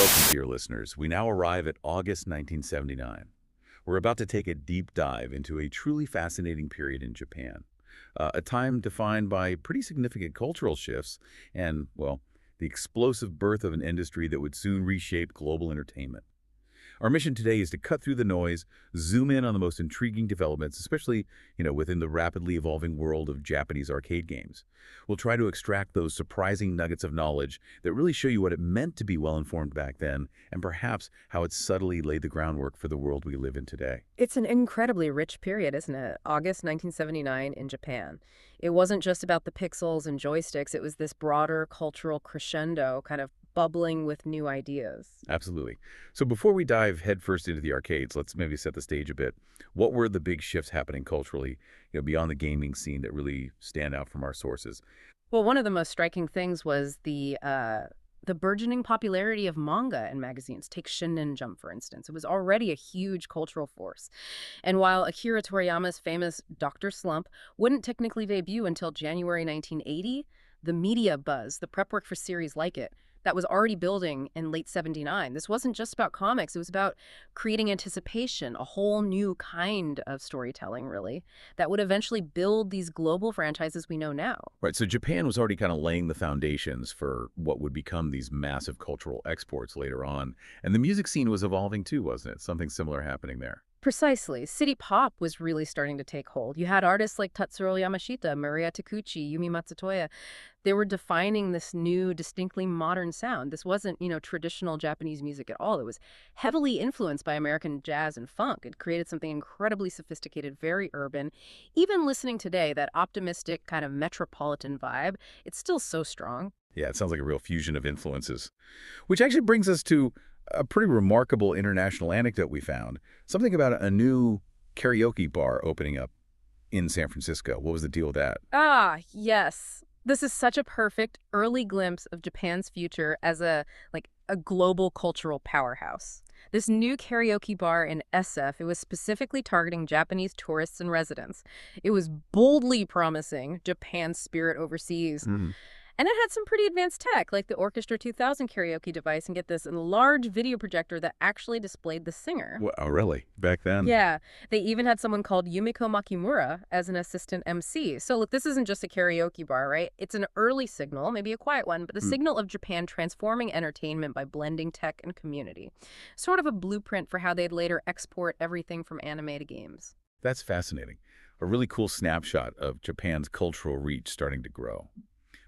Welcome, dear listeners. We now arrive at August 1979. We're about to take a deep dive into a truly fascinating period in Japan, a time defined by pretty significant cultural shifts and, well, the explosive birth of an industry that would soon reshape global entertainment. Our mission today is to cut through the noise, zoom in on the most intriguing developments, especially, within the rapidly evolving world of Japanese arcade games. We'll try to extract those surprising nuggets of knowledge that really show you what it meant to be well-informed back then, and perhaps how it subtly laid the groundwork for the world we live in today. It's an incredibly rich period, isn't it? August 1979 in Japan. It wasn't just about the pixels and joysticks. It was this broader cultural crescendo kind of bubbling with new ideas. Absolutely. So before we dive headfirst into the arcades, let's maybe set the stage a bit. What were the big shifts happening culturally, beyond the gaming scene that really stand out from our sources? Well, one of the most striking things was the burgeoning popularity of manga and magazines. Take Shinen Jump, for instance. It was already a huge cultural force. And while Akira Toriyama's famous Dr. Slump wouldn't technically debut until January 1980, the media buzz, the prep work for series like it, that was already building in late 79. This wasn't just about comics. It was about creating anticipation, a whole new kind of storytelling, really, that would eventually build these global franchises we know now. Right, so Japan was already kind of laying the foundations for what would become these massive cultural exports later on. And the music scene was evolving too, wasn't it? Something similar happening there. Precisely. City pop was really starting to take hold. You had artists like Tatsuro Yamashita, Maria Takeuchi, Yumi Matsutoya. They were defining this new, distinctly modern sound. This wasn't, traditional Japanese music at all. It was heavily influenced by American jazz and funk. It created something incredibly sophisticated, very urban. Even listening today, that optimistic kind of metropolitan vibe, it's still so strong. Yeah, it sounds like a real fusion of influences. Which actually brings us to a pretty remarkable international anecdote we found. Something about a new karaoke bar opening up in San Francisco. What was the deal with that? Ah, yes. This is such a perfect early glimpse of Japan's future as a global cultural powerhouse. This new karaoke bar in SF, it was specifically targeting Japanese tourists and residents. It was boldly promising Japan's spirit overseas. And it had some pretty advanced tech, like the Orchestra 2000 karaoke device, and get this, a large video projector that actually displayed the singer. Well, oh, really? Back then? Yeah. They even had someone called Yumiko Makimura as an assistant MC. So look, this isn't just a karaoke bar, right? It's an early signal, maybe a quiet one, but the signal of Japan transforming entertainment by blending tech and community. Sort of a blueprint for how they'd later export everything from anime to games. That's fascinating. A really cool snapshot of Japan's cultural reach starting to grow.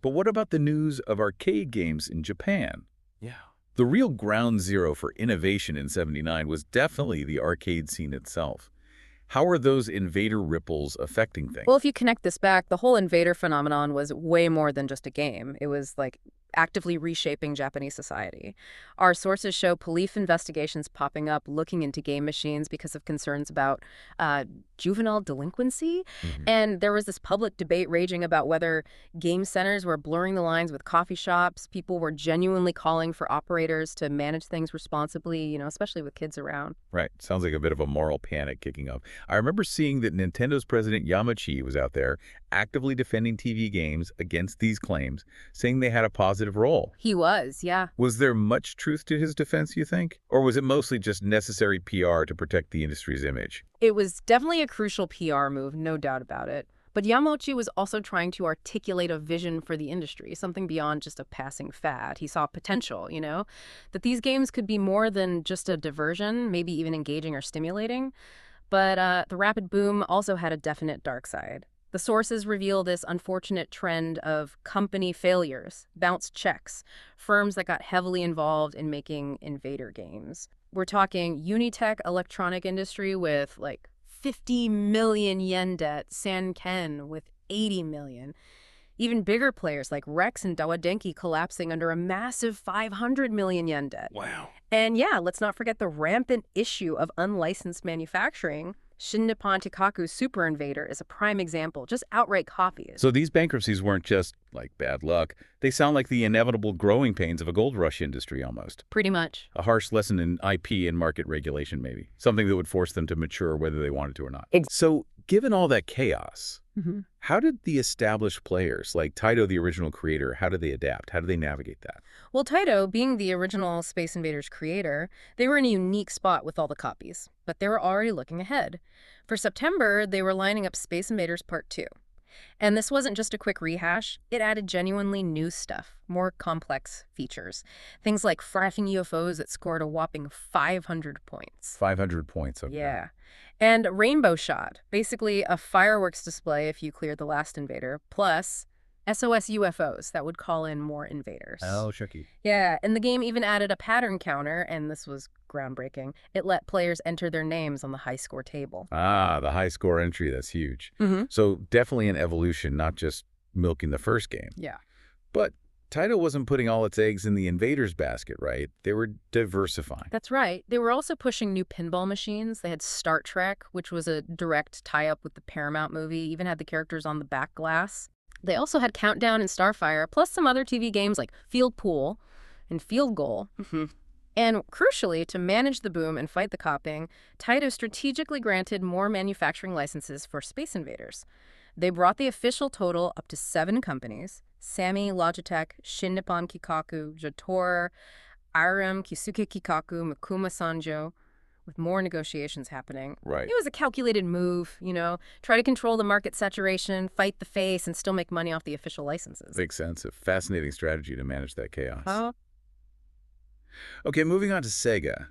But what about the news of arcade games in Japan? Yeah. The real ground zero for innovation in '79 was definitely the arcade scene itself. How are those invader ripples affecting things? Well, if you connect this back, the whole invader phenomenon was way more than just a game. It was actively reshaping Japanese society. Our sources show police investigations popping up looking into game machines because of concerns about juvenile delinquency. And there was this public debate raging about whether game centers were blurring the lines with coffee shops. People were genuinely calling for operators to manage things responsibly, especially with kids around. Right. Sounds like a bit of a moral panic kicking up. I remember seeing that Nintendo's president Yamauchi was out there actively defending TV games against these claims, saying they had a positive role. He was, yeah. Was there much truth to his defense, you think? Or was it mostly just necessary PR to protect the industry's image? It was definitely a crucial PR move, no doubt about it. But Yamauchi was also trying to articulate a vision for the industry, something beyond just a passing fad. He saw potential, that these games could be more than just a diversion, maybe even engaging or stimulating. But the rapid boom also had a definite dark side. The sources reveal this unfortunate trend of company failures, bounced checks, firms that got heavily involved in making invader games. We're talking Unitech Electronic Industry with 50 million yen debt, Sanken with 80 million. Even bigger players like Rex and Dawa collapsing under a massive 500 million yen debt. Wow. And yeah, let's not forget the rampant issue of unlicensed manufacturing. Shin Nippon Tikaku's Super Invader is a prime example, just outright copies. So these bankruptcies weren't just bad luck. They sound like the inevitable growing pains of a gold rush industry almost. Pretty much. A harsh lesson in IP and market regulation maybe. Something that would force them to mature whether they wanted to or not. So given all that chaos, hmm how did the established players, like Taito, the original creator, how did they adapt? How did they navigate that? Well, Taito, being the original Space Invaders creator, they were in a unique spot with all the copies, but they were already looking ahead. For September, they were lining up Space Invaders Part 2. And this wasn't just a quick rehash, it added genuinely new stuff, more complex features. Things like fracking UFOs that scored a whopping 500 points. 500 points, okay. Yeah. And Rainbow Shot, basically a fireworks display if you cleared the last invader, plus SOS UFOs that would call in more invaders. Oh, shucky. Yeah, and the game even added a pattern counter, and this was groundbreaking. It let players enter their names on the high score table. Ah, the high score entry, that's huge. Mm-hmm. So definitely an evolution, not just milking the first game. Yeah. But Taito wasn't putting all its eggs in the invaders basket, right? They were diversifying. That's right. They were also pushing new pinball machines. They had Star Trek, which was a direct tie-up with the Paramount movie, even had the characters on the back glass. They also had Countdown and Starfire, plus some other TV games like Field Pool and Field Goal. And crucially, to manage the boom and fight the copying, Taito strategically granted more manufacturing licenses for Space Invaders. They brought the official total up to 7 companies: Sammy, Logitech, Shin Nippon Kikaku, Jotor, Irem, Kisuke Kikaku, Makuma Sanjo, with more negotiations happening. Right. It was a calculated move, try to control the market saturation, fight the face, and still make money off the official licenses. Makes sense. A fascinating strategy to manage that chaos. Oh, Okay, moving on to Sega.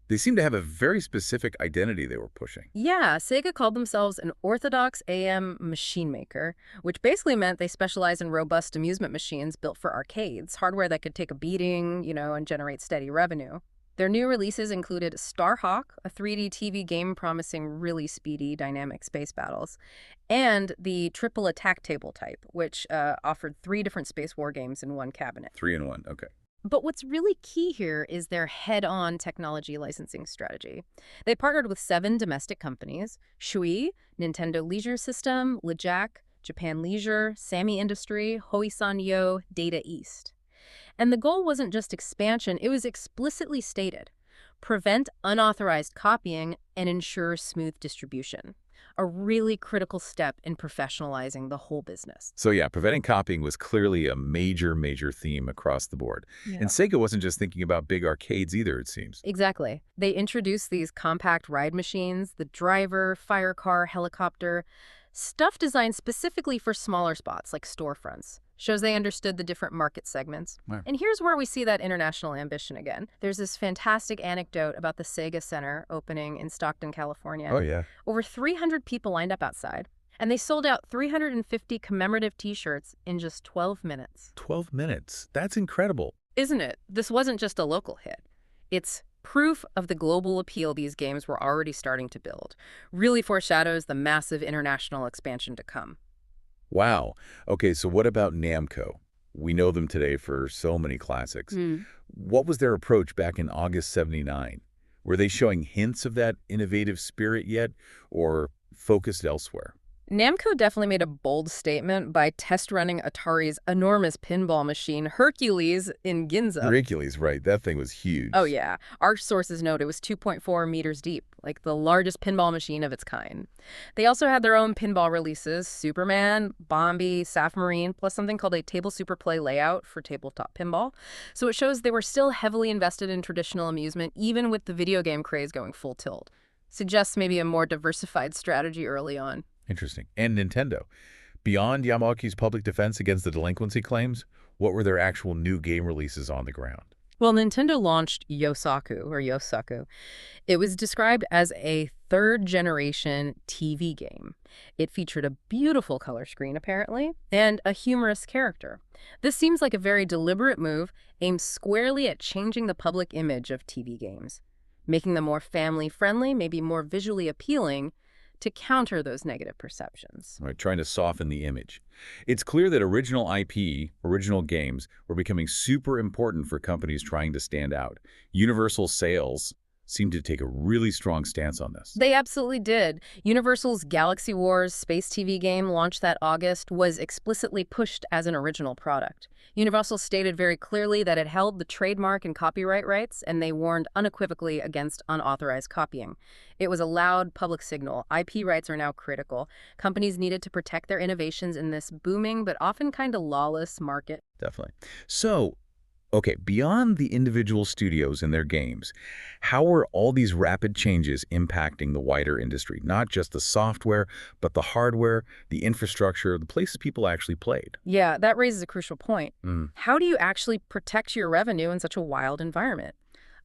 They seem to have a very specific identity they were pushing. yeah, Sega called themselves an orthodox AM machine maker, which basically meant they specialize in robust amusement machines built for arcades, hardware that could take a beating, and generate steady revenue. Their new releases included Starhawk, a 3D TV game promising really speedy, dynamic space battles, and the Triple Attack Table type, which offered 3 different space war games in one cabinet. 3 in 1, okay. But what's really key here is their head-on technology licensing strategy. They partnered with 7 domestic companies: Shui, Nintendo Leisure System, LeJack, Japan Leisure, Sammy Industry, Hoisan Yo, Data East. And the goal wasn't just expansion, it was explicitly stated: prevent unauthorized copying and ensure smooth distribution. A really critical step in professionalizing the whole business. So yeah, preventing copying was clearly a major theme across the board. Yeah. And Sega wasn't just thinking about big arcades either, it seems. Exactly. They introduced these compact ride machines, the driver, fire car, helicopter, stuff designed specifically for smaller spots like storefronts. Shows they understood the different market segments. Wow. And here's where we see that international ambition again. There's this fantastic anecdote about the Sega Center opening in Stockton, California. Oh yeah. Over 300 people lined up outside, and they sold out 350 commemorative T-shirts in just 12 minutes. 12 minutes. That's incredible. Isn't it? This wasn't just a local hit. It's proof of the global appeal these games were already starting to build. Really foreshadows the massive international expansion to come. Wow. Okay, so what about Namco? We know them today for so many classics. What was their approach back in August '79? Were they showing hints of that innovative spirit yet, or focused elsewhere? Namco definitely made a bold statement by test running Atari's enormous pinball machine, Hercules, in Ginza. Hercules, right. That thing was huge. Oh, yeah. Our sources note it was 2.4 meters deep, like the largest pinball machine of its kind. They also had their own pinball releases: Superman, Bombi, Saf Marine, plus something called a Table Super Play layout for tabletop pinball. So it shows they were still heavily invested in traditional amusement, even with the video game craze going full tilt. Suggests maybe a more diversified strategy early on. Interesting. And Nintendo. Beyond Yamauchi's public defense against the delinquency claims, what were their actual new game releases on the ground? Well, Nintendo launched Yosaku. It was described as a 3rd-generation TV game. It featured a beautiful color screen, apparently, and a humorous character. This seems like a very deliberate move aimed squarely at changing the public image of TV games, making them more family-friendly, maybe more visually appealing, to counter those negative perceptions. Right, trying to soften the image. It's clear that original IP, original games, were becoming super important for companies trying to stand out. Universal sales seemed to take a really strong stance on this. They absolutely did. Universal's Galaxy Wars space TV game launched that August was explicitly pushed as an original product. Universal stated very clearly that it held the trademark and copyright rights, and they warned unequivocally against unauthorized copying. It was a loud public signal. IP rights are now critical. Companies needed to protect their innovations in this booming but often kind of lawless market. Definitely. So, okay, beyond the individual studios and their games, how are all these rapid changes impacting the wider industry? Not just the software, but the hardware, the infrastructure, the places people actually played. Yeah, that raises a crucial point. Mm. How do you actually protect your revenue in such a wild environment?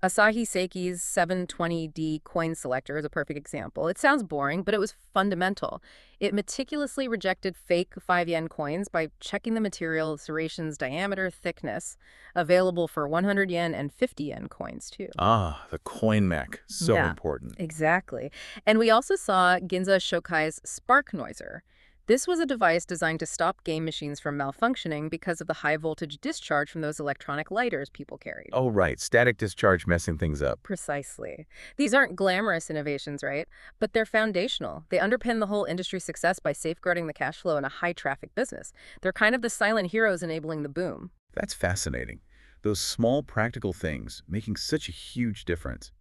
Asahi Seiki's 720D coin selector is a perfect example. It sounds boring, but it was fundamental. It meticulously rejected fake 5 yen coins by checking the material, serrations, diameter, thickness, available for 100 yen and 50 yen coins, too. Ah, the coin mech. So Yeah, important. exactly. And we also saw Ginza Shokai's Spark Noiser. This was a device designed to stop game machines from malfunctioning because of the high voltage discharge from those electronic lighters people carried. Oh, right. Static discharge messing things up. Precisely. These aren't glamorous innovations, right? But they're foundational. They underpin the whole industry's success by safeguarding the cash flow in a high-traffic business. They're kind of the silent heroes enabling the boom. That's fascinating. Those small practical things making such a huge difference.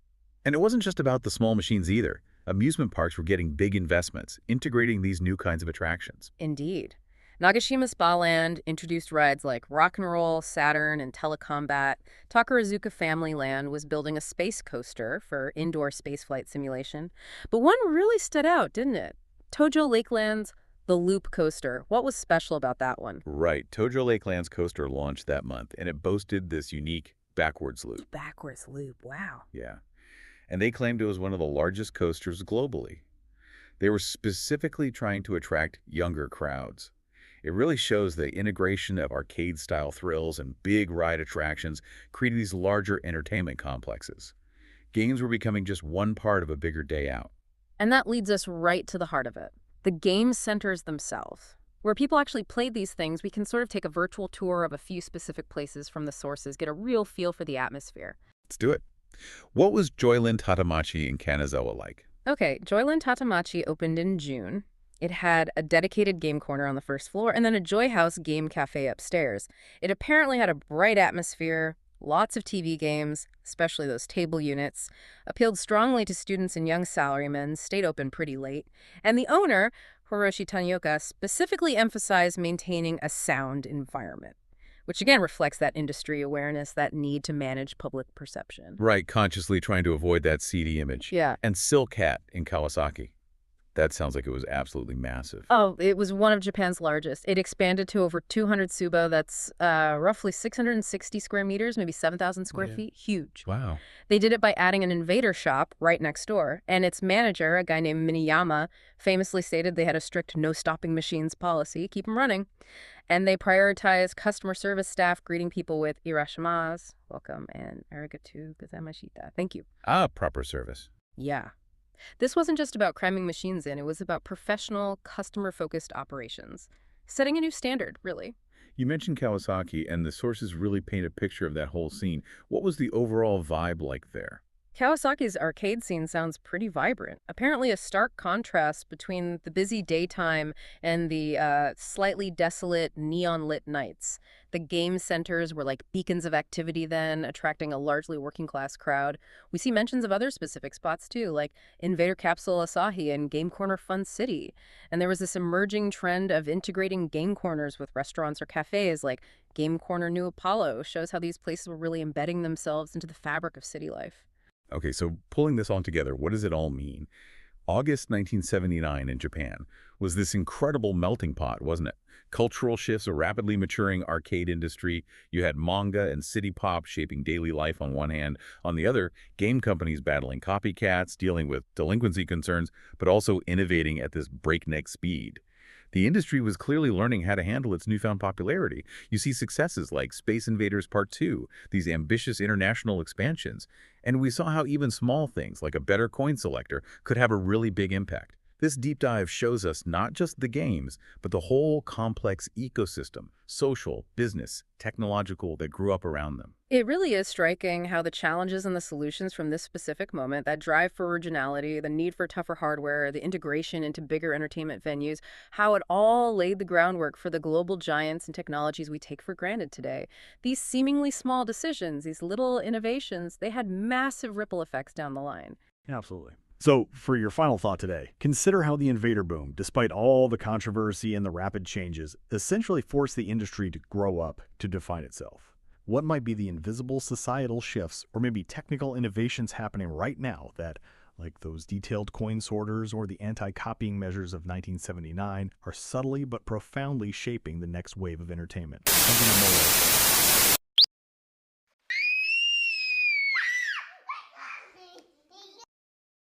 And it wasn't just about the small machines either. Amusement parks were getting big investments, integrating these new kinds of attractions. Indeed. Nagashima Spa Land introduced rides like Rock and Roll, Saturn, and Telecombat. Takarazuka Family Land was building a space coaster for indoor spaceflight simulation. But one really stood out, didn't it? Tojo Lakeland's The Loop Coaster. What was special about that one? Right. Tojo Lakeland's coaster launched that month, and it boasted this unique backwards loop. Backwards loop, wow. Yeah. And they claimed it was one of the largest coasters globally. They were specifically trying to attract younger crowds. It really shows the integration of arcade-style thrills and big ride attractions creating these larger entertainment complexes. Games were becoming just one part of a bigger day out. And that leads us right to the heart of it. The game centers themselves. Where people actually played these things, we can sort of take a virtual tour of a few specific places from the sources, get a real feel for the atmosphere. Let's do it. What was Joyland Tatamachi in Kanazawa like? Okay, Joyland Tatamachi opened in June. It had a dedicated game corner on the first floor and then a Joy House game cafe upstairs. It apparently had a bright atmosphere, lots of TV games, especially those table units, appealed strongly to students and young salarymen, stayed open pretty late, and the owner, Hiroshi Tanioka, specifically emphasized maintaining a sound environment, which again reflects that industry awareness, that need to manage public perception. Right, consciously trying to avoid that seedy image. Yeah. And Silk Hat in Kawasaki. That sounds like it was absolutely massive. Oh, it was one of Japan's largest. It expanded to over 200 tsubo. That's roughly 660 square meters, maybe 7,000 square feet. Huge. Wow. They did it by adding an invader shop right next door. And its manager, a guy named Miniyama, famously stated they had a strict no stopping machines policy, keep them running. And they prioritized customer service staff greeting people with irashimasu, welcome, and arigatou gozaimashita, thank you. Ah, proper service. Yeah. This wasn't just about cramming machines in, it was about professional, customer-focused operations. Setting a new standard, really. You mentioned Kawasaki, and the sources really paint a picture of that whole scene. What was the overall vibe like there? Kawasaki's arcade scene sounds pretty vibrant. Apparently a stark contrast between the busy daytime and the slightly desolate neon-lit nights. The game centers were like beacons of activity then, attracting a largely working-class crowd. We see mentions of other specific spots too, like Invader Capsule Asahi and Game Corner Fun City. And there was this emerging trend of integrating game corners with restaurants or cafes, like Game Corner New Apollo shows how these places were really embedding themselves into the fabric of city life. Okay, so pulling this all together, what does it all mean? August 1979 in Japan was this incredible melting pot, wasn't it? Cultural shifts, a rapidly maturing arcade industry. You had manga and city pop shaping daily life on one hand. On the other, game companies battling copycats, dealing with delinquency concerns, but also innovating at this breakneck speed. The industry was clearly learning how to handle its newfound popularity. You see successes like Space Invaders Part 2, these ambitious international expansions, and we saw how even small things like a better coin selector could have a really big impact. This deep dive shows us not just the games, but the whole complex ecosystem, social, business, technological, that grew up around them. It really is striking how the challenges and the solutions from this specific moment, that drive for originality, the need for tougher hardware, the integration into bigger entertainment venues, how it all laid the groundwork for the global giants and technologies we take for granted today. These seemingly small decisions, these little innovations, they had massive ripple effects down the line. Absolutely. So, for your final thought today, consider how the invader boom, despite all the controversy and the rapid changes, essentially forced the industry to grow up, to define itself. What might be the invisible societal shifts or maybe technical innovations happening right now that, like those detailed coin sorters or the anti-copying measures of 1979, are subtly but profoundly shaping the next wave of entertainment? Something to mull over.